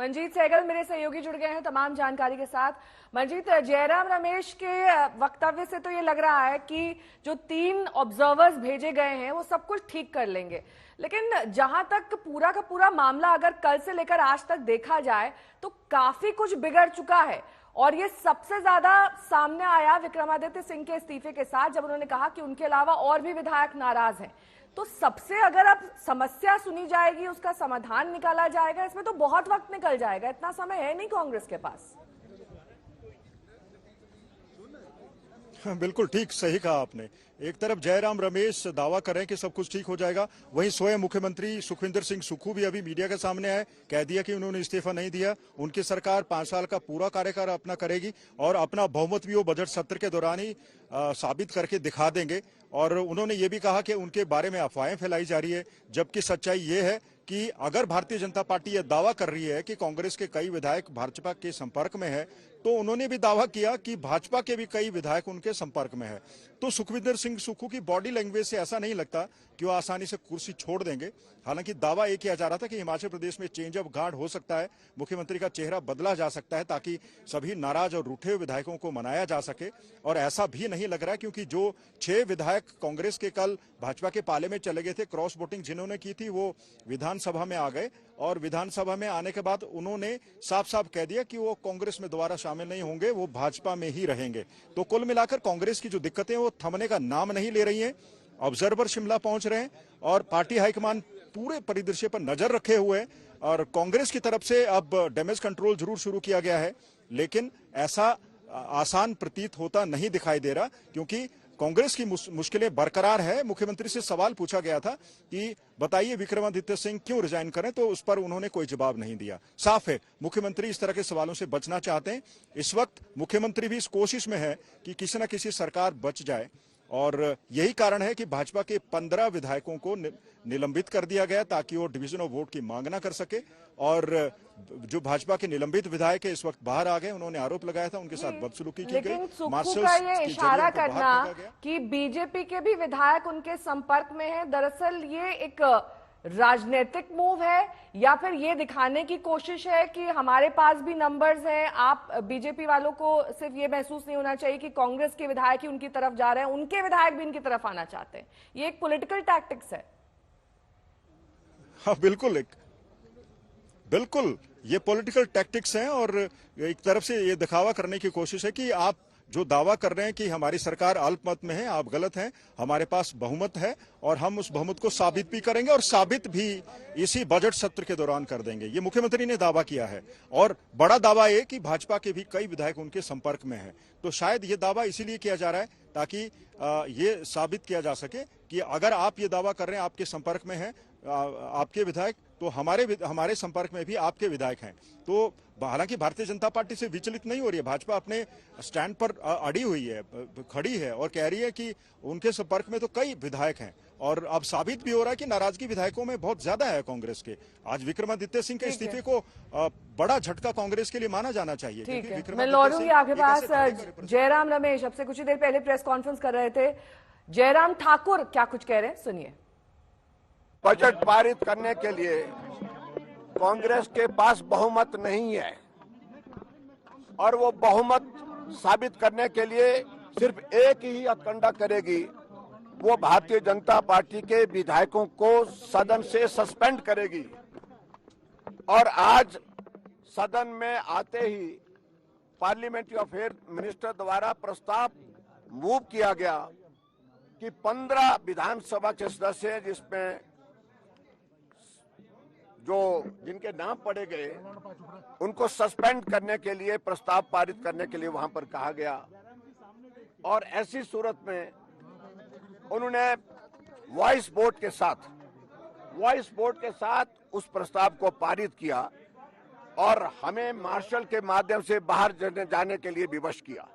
मंजीत सहगल मेरे सहयोगी जुड़ गए हैं तमाम जानकारी के साथ। मंजीत, जयराम रमेश के वक्तव्य से तो ये लग रहा है कि जो 3 ऑब्जर्वर्स भेजे गए हैं वो सब कुछ ठीक कर लेंगे, लेकिन जहां तक पूरा का पूरा मामला अगर कल से लेकर आज तक देखा जाए तो काफी कुछ बिगड़ चुका है। और ये सबसे ज्यादा सामने आया विक्रमादित्य सिंह के इस्तीफे के साथ, जब उन्होंने कहा कि उनके अलावा और भी विधायक नाराज हैं। तो सबसे अगर अब समस्या सुनी जाएगी, उसका समाधान निकाला जाएगा, इसमें तो बहुत वक्त निकल जाएगा, इतना समय है नहीं कांग्रेस के पास। बिल्कुल ठीक, सही कहा आपने। एक तरफ जयराम रमेश दावा करें कि सब कुछ ठीक हो जाएगा, वहीं स्वयं मुख्यमंत्री सुखविंदर सिंह सुक्खू भी अभी मीडिया के सामने आए, कह दिया कि उन्होंने इस्तीफा नहीं दिया, उनकी सरकार 5 साल का पूरा कार्यकाल अपना करेगी और अपना बहुमत भी वो बजट सत्र के दौरान ही साबित करके दिखा देंगे। और उन्होंने ये भी कहा कि उनके बारे में अफवाहें फैलाई जा रही है, जबकि सच्चाई ये है कि अगर भारतीय जनता पार्टी यह दावा कर रही है कि कांग्रेस के कई विधायक भाजपा के संपर्क में है, तो उन्होंने भी दावा किया कि भाजपा के भी कई विधायक उनके संपर्क में है। तो सुखविंदर सिंह सुक्खू की बॉडी लैंग्वेज से ऐसा नहीं लगता कि वो आसानी से कुर्सी छोड़ देंगे। हालांकि दावा ये किया जा रहा था कि हिमाचल प्रदेश में चेंज ऑफ गार्ड हो सकता है, मुख्यमंत्री का चेहरा बदला जा सकता है ताकि सभी नाराज और रूठे हुए विधायकों को मनाया जा सके। और ऐसा भी नहीं लग रहा है, क्योंकि जो 6 विधायक कांग्रेस के कल भाजपा के पाले में चले गए थे, क्रॉस वोटिंग जिन्होंने की थी, वो विधानसभा में आ गए। और विधानसभा में आने के बाद उन्होंने साफ साफ कह दिया कि वो कांग्रेस में दोबारा शामिल नहीं होंगे, वो भाजपा में ही रहेंगे। तो कुल मिलाकर कांग्रेस की जो दिक्कतें वो थमने का नाम नहीं ले रही हैं। ऑब्जर्वर शिमला पहुंच रहे हैं और पार्टी हाईकमान पूरे परिदृश्य पर नजर रखे हुए हैं। और कांग्रेस की तरफ से अब डैमेज कंट्रोल जरूर शुरू किया गया है, लेकिन ऐसा आसान प्रतीत होता नहीं दिखाई दे रहा, क्योंकि कांग्रेस की मुश्किलें बरकरार है। मुख्यमंत्री से सवाल पूछा गया था कि बताइए विक्रमादित्य सिंह क्यों रिजाइन करें, तो उस पर उन्होंने कोई जवाब नहीं दिया। साफ है मुख्यमंत्री इस तरह के सवालों से बचना चाहते हैं। इस वक्त मुख्यमंत्री भी इस कोशिश में है कि किसी न किसी सरकार बच जाए, और यही कारण है कि भाजपा के 15 विधायकों को निलंबित कर दिया गया ताकि वो डिवीजन ऑफ वोट की मांग न कर सके। और जो भाजपा के निलंबित विधायक है इस वक्त बाहर आ गए, उन्होंने आरोप लगाया था उनके साथ बदसलूकी की गई। लेकिन सुक्खू का ये इशारा करना कि बीजेपी के भी विधायक उनके संपर्क में हैं, दरअसल ये एक राजनीतिक मूव है या फिर ये दिखाने की कोशिश है कि हमारे पास भी नंबर्स हैं, आप बीजेपी वालों को सिर्फ ये महसूस नहीं होना चाहिए कि कांग्रेस के विधायक ही उनकी तरफ जा रहे हैं, उनके विधायक भी इनकी तरफ आना चाहते हैं। ये एक पॉलिटिकल टैक्टिक्स है। हाँ बिल्कुल ये पॉलिटिकल टैक्टिक्स हैं, और एक तरफ से ये दिखावा करने की कोशिश है कि आप जो दावा कर रहे हैं कि हमारी सरकार अल्पमत में है, आप गलत हैं, हमारे पास बहुमत है और हम उस बहुमत को साबित भी करेंगे, और साबित भी इसी बजट सत्र के दौरान कर देंगे। ये मुख्यमंत्री ने दावा किया है। और बड़ा दावा ये कि भाजपा के भी कई विधायक उनके संपर्क में हैं। तो शायद ये दावा इसीलिए किया जा रहा है ताकि ये साबित किया जा सके कि अगर आप ये दावा कर रहे हैं आपके संपर्क में है आपके विधायक, तो हमारे संपर्क में भी आपके विधायक हैं। तो हालांकि भारतीय जनता पार्टी से विचलित नहीं हो रही है, भाजपा अपने स्टैंड पर अड़ी हुई है, खड़ी है और कह रही है कि उनके संपर्क में तो कई विधायक हैं। और अब साबित भी हो रहा है कि नाराजगी विधायकों में बहुत ज्यादा है कांग्रेस के। आज विक्रमादित्य सिंह के इस्तीफे को बड़ा झटका कांग्रेस के लिए माना जाना चाहिए। ठीक है, मैं लौटूंगी आपके पास। जयराम रमेश अब से कुछ ही देर पहले प्रेस कॉन्फ्रेंस कर रहे थे, जयराम ठाकुर क्या कुछ कह रहे हैं, सुनिए। बजट पारित करने के लिए कांग्रेस के पास बहुमत नहीं है, और वो बहुमत साबित करने के लिए सिर्फ एक ही हथकंडा करेगी, वो भारतीय जनता पार्टी के विधायकों को सदन से सस्पेंड करेगी। और आज सदन में आते ही पार्लियामेंट्री अफेयर मिनिस्टर द्वारा प्रस्ताव मूव किया गया कि 15 विधानसभा के सदस्य हैं, जिसमें जिनके नाम पढ़े गए उनको सस्पेंड करने के लिए प्रस्ताव पारित करने के लिए वहां पर कहा गया। और ऐसी सूरत में उन्होंने वॉइस वोट के साथ उस प्रस्ताव को पारित किया और हमें मार्शल के माध्यम से बाहर जाने के लिए विवश किया।